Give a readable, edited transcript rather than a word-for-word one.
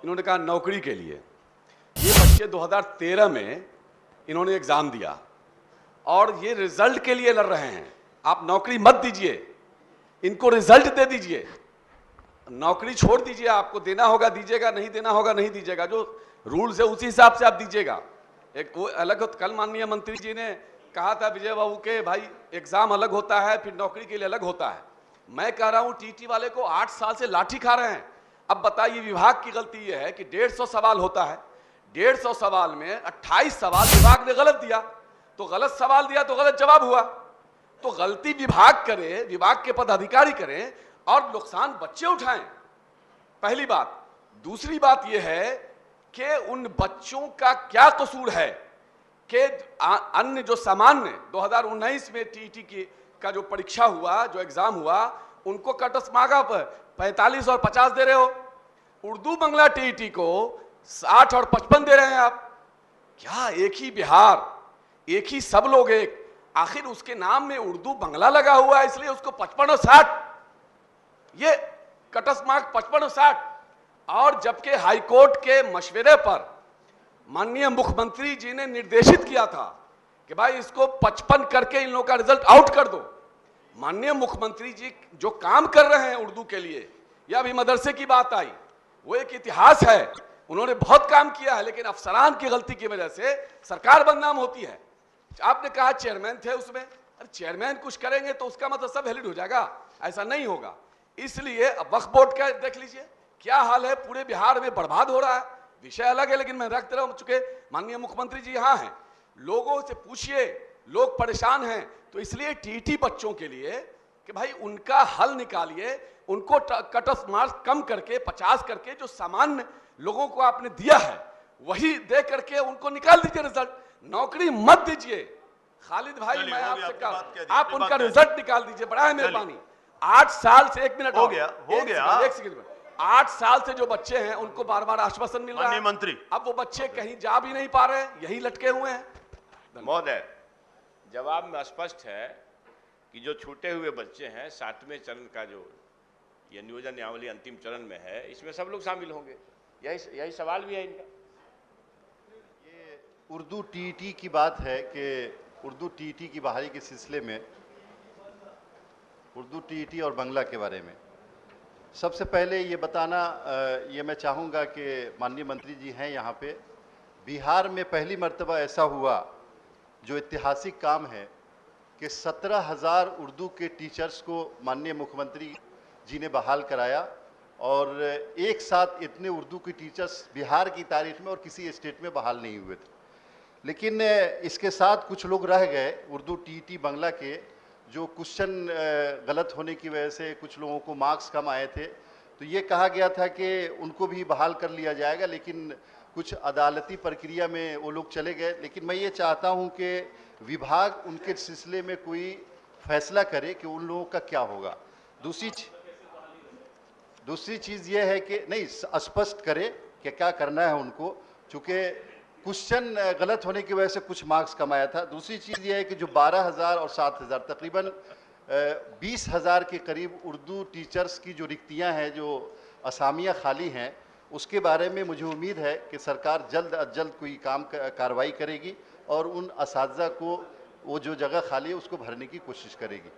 इन्होंने कहा नौकरी के लिए। ये बच्चे 2013 में इन्होंने एग्जाम दिया और ये रिजल्ट के लिए लड़ रहे हैं। आप नौकरी मत दीजिए, इनको रिजल्ट दे दीजिए, नौकरी छोड़ दीजिए। आपको देना होगा दीजिएगा, नहीं देना होगा नहीं दीजिएगा, जो रूल्स है उसी हिसाब से आप दीजिएगा। एक वो अलग हो, कल माननीय मंत्री जी ने कहा था विजय बाबू के भाई एग्जाम अलग होता है फिर नौकरी के लिए अलग होता है। मैं कह रहा हूं टीटी वाले को 8 साल से लाठी खा रहे हैं। अब बताइए विभाग की गलती यह है कि 150 सवाल होता है, 150 सवाल में 28 सवाल विभाग ने गलत दिया, तो गलत सवाल दिया तो गलत जवाब हुआ। तो गलती विभाग करे, विभाग के पदाधिकारी करें और नुकसान बच्चे उठाएं, पहली बात। दूसरी बात यह है कि उन बच्चों का क्या कसूर है कि अन्य जो सामान्य 2019 में टीटी की का जो परीक्षा हुआ, जो एग्जाम हुआ, उनको कटऑफ मार्क्स पर 45 और 50 दे रहे हो। उर्दू बंगला टीटी को 60 और 55 दे रहे हैं आप। क्या एक ही बिहार, एक ही सब लोग एक, आखिर उसके नाम में उर्दू बंगला लगा हुआ है इसलिए उसको 55 और 60, ये कटऑफ मार्क 55 और 60। और जबकि हाईकोर्ट के मशवरे पर माननीय मुख्यमंत्री जी ने निर्देशित किया था कि भाई इसको 55 करके इन लोगों का रिजल्ट आउट कर दो। माननीय मुख्यमंत्री जी जो काम कर रहे हैं उर्दू के लिए, या अभी मदरसे की बात आई, वो एक इतिहास है, उन्होंने बहुत काम किया है, लेकिन अफसरान की गलती की वजह से सरकार बदनाम होती है। आपने कहा चेयरमैन थे उसमें, अरे चेयरमैन कुछ करेंगे तो उसका मतलब सब वैलिड हो जाएगा, ऐसा नहीं होगा। इसलिए वक्फ बोर्ड का देख लीजिए क्या हाल है, पूरे बिहार में बर्बाद हो रहा है। विषय अलग है लेकिन मैं रख दे रहा हूं, चूंकि माननीय मुख्यमंत्री जी यहाँ हैं, लोगों से पूछिए, लोग परेशान हैं। तो इसलिए टीटी बच्चों के लिए कि भाई उनका हल निकालिए, उनको कट ऑफ मार्क्स कम करके 50 करके जो सामान्य लोगों को आपने दिया है वही दे करके उनको निकाल दीजिए रिजल्ट। नौकरी मत दीजिए। खालिद भाई मैं आपसे कहा आप उनका रिजल्ट निकाल दीजिए, बड़ा है मेहरबानी। 8 साल से, 1 मिनट हो गया, एक सेकंड, 8 साल से जो बच्चे हैं उनको बार बार आश्वासन मिल रहा है मंत्री, अब वो बच्चे कहीं जा भी नहीं पा रहे, यही लटके हुए हैं। महोदय, जवाब में स्पष्ट है कि जो छूटे हुए बच्चे हैं 7वें चरण का जो ये नियोजन नियमावली अंतिम चरण में है, इसमें सब लोग शामिल होंगे। यही सवाल भी है इनका। ये उर्दू टीटी की बात है कि उर्दू टीटी की बहाली के सिलसिले में, उर्दू टीटी और बांग्ला के बारे में सबसे पहले ये बताना ये मैं चाहूँगा कि माननीय मंत्री जी हैं यहाँ पे, बिहार में पहली मर्तबा ऐसा हुआ जो ऐतिहासिक काम है कि 17,000 उर्दू के टीचर्स को माननीय मुख्यमंत्री जी ने बहाल कराया। और एक साथ इतने उर्दू के टीचर्स बिहार की तारीख में और किसी स्टेट में बहाल नहीं हुए थे। लेकिन इसके साथ कुछ लोग रह गए उर्दू टीटी बांग्ला के, जो क्वेश्चन गलत होने की वजह से कुछ लोगों को मार्क्स कम आए थे, तो ये कहा गया था कि उनको भी बहाल कर लिया जाएगा, लेकिन कुछ अदालती प्रक्रिया में वो लोग चले गए। लेकिन मैं ये चाहता हूँ कि विभाग उनके सिलसिले में कोई फैसला करे कि उन लोगों का क्या होगा। दूसरी चीज़ ये है कि नहीं स्पष्ट करे कि क्या करना है उनको, चूँकि क्वेश्चन गलत होने की वजह से कुछ मार्क्स कमाया था। दूसरी चीज़ ये है कि जो 12,000 और 7,000 तकरीबन 20,000 के करीब उर्दू टीचर्स की जो रिक्तियां हैं, जो असामियां खाली हैं, उसके बारे में मुझे उम्मीद है कि सरकार जल्द अज जल्द कोई कार्रवाई करेगी और उन असातिज़ा को वो जो जगह खाली है उसको भरने की कोशिश करेगी।